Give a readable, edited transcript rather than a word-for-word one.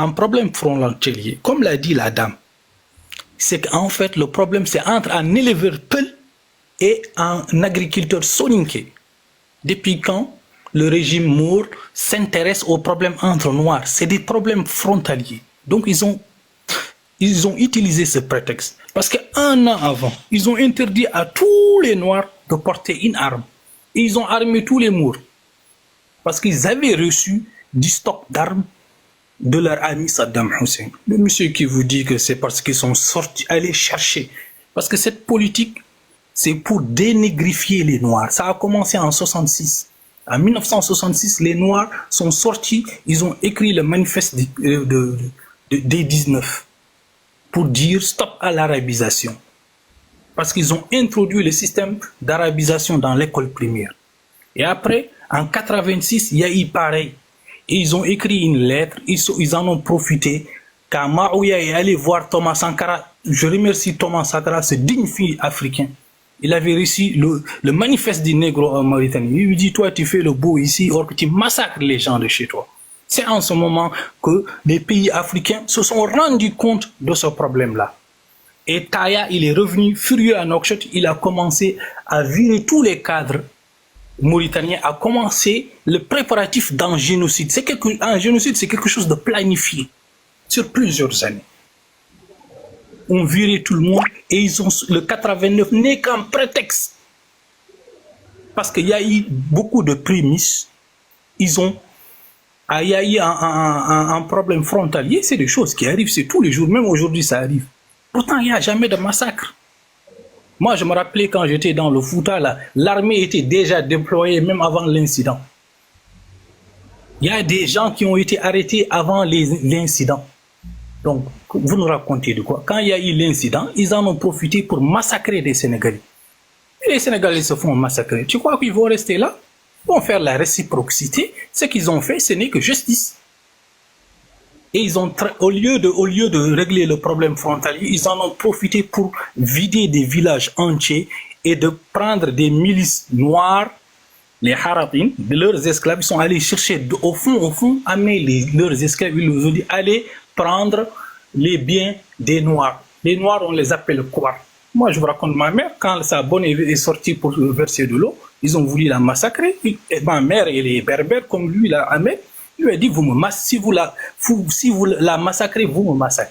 un problème frontalier, comme l'a dit la dame, c'est qu'en fait, le problème, c'est entre un éleveur Peul et un agriculteur soninké. Depuis quand le régime Mour s'intéresse aux problèmes entre noirs? C'est des problèmes frontaliers. Donc, ils ont utilisé ce prétexte. Parce qu'un an avant, ils ont interdit à tous les noirs de porter une arme. Et ils ont armé tous les Mours. Parce qu'ils avaient reçu du stock d'armes de leur ami Saddam Hussein. Le monsieur qui vous dit que c'est parce qu'ils sont sortis, aller chercher. Parce que cette politique, c'est pour dénégrifier les Noirs. Ça a commencé en 1966. En 1966, les Noirs sont sortis, ils ont écrit le manifeste des 19 pour dire stop à l'arabisation. Parce qu'ils ont introduit le système d'arabisation dans l'école primaire. Et après, en 86, il y a eu pareil. Et ils ont écrit une lettre, ils en ont profité. Quand Maouya est allé voir Thomas Sankara, je remercie Thomas Sankara, ce digne fils africain. Il avait reçu le manifeste du négro en Mauritanie. Il lui dit, toi tu fais le beau ici, or que tu massacres les gens de chez toi. C'est en ce moment que les pays africains se sont rendus compte de ce problème-là. Et Taya, il est revenu furieux à Nouakchott, il a commencé à virer tous les cadres mauritanien a commencé le préparatif d'un génocide. Un génocide, c'est quelque chose de planifié sur plusieurs années. On virait tout le monde et ils ont le 89 n'est qu'un prétexte. Parce qu'il y a eu beaucoup de prémices. Il y a eu un problème frontalier. C'est des choses qui arrivent, c'est tous les jours. Même aujourd'hui, ça arrive. Pourtant, il n'y a jamais de massacre. Moi, je me rappelais quand j'étais dans le Fouta, l'armée était déjà déployée même avant l'incident. Il y a des gens qui ont été arrêtés avant l'incident. Donc, vous nous racontez de quoi? Quand il y a eu l'incident, ils en ont profité pour massacrer des Sénégalais. Et les Sénégalais se font massacrer. Tu crois qu'ils vont rester là? Ils vont faire la réciprocité. Ce qu'ils ont fait, ce n'est que justice. Et ils ont, au lieu de régler le problème frontalier, ils en ont profité pour vider des villages entiers et de prendre des milices noires, les Harapin, leurs esclaves. Ils sont allés chercher au fond, amener leurs esclaves. Ils nous ont dit, allez prendre les biens des Noirs. Les Noirs, on les appelle quoi? Moi, je vous raconte ma mère, quand sa bonne est sortie pour verser de l'eau, ils ont voulu la massacrer. Et ma mère, elle est berbère, comme lui, la Ahmed. Il lui a dit, si vous la massacrez, vous me massacrez.